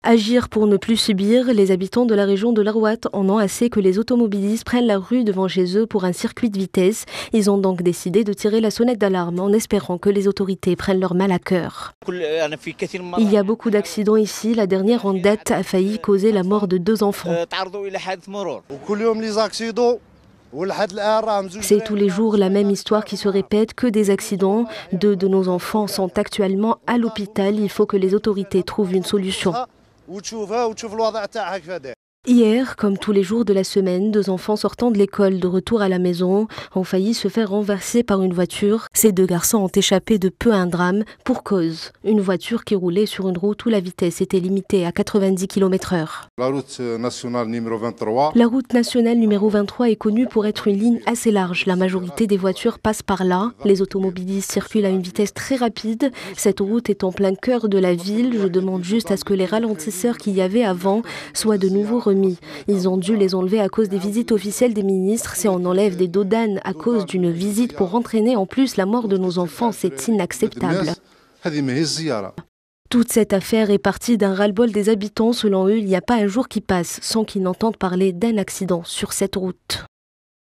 Agir pour ne plus subir, les habitants de la région de l'Arwat en ont assez que les automobilistes prennent la rue devant chez eux pour un circuit de vitesse. Ils ont donc décidé de tirer la sonnette d'alarme en espérant que les autorités prennent leur mal à cœur. Il y a beaucoup d'accidents ici. La dernière en date a failli causer la mort de 2 enfants. C'est tous les jours la même histoire qui se répète, que des accidents. 2 de nos enfants sont actuellement à l'hôpital. Il faut que les autorités trouvent une solution. Hier, comme tous les jours de la semaine, 2 enfants sortant de l'école de retour à la maison ont failli se faire renverser par une voiture. Ces 2 garçons ont échappé de peu à un drame pour cause. Une voiture qui roulait sur une route où la vitesse était limitée à 90 km/h. La route nationale numéro 23 est connue pour être une ligne assez large. La majorité des voitures passent par là. Les automobilistes circulent à une vitesse très rapide. Cette route est en plein cœur de la ville. Je demande juste à ce que les ralentisseurs qu'il y avait avant soient de nouveau remis. Ils ont dû les enlever à cause des visites officielles des ministres. Si on enlève des dos d'âne à cause d'une visite pour entraîner en plus la mort de nos enfants, c'est inacceptable. Toute cette affaire est partie d'un ras-le-bol des habitants. Selon eux, il n'y a pas un jour qui passe sans qu'ils n'entendent parler d'un accident sur cette route.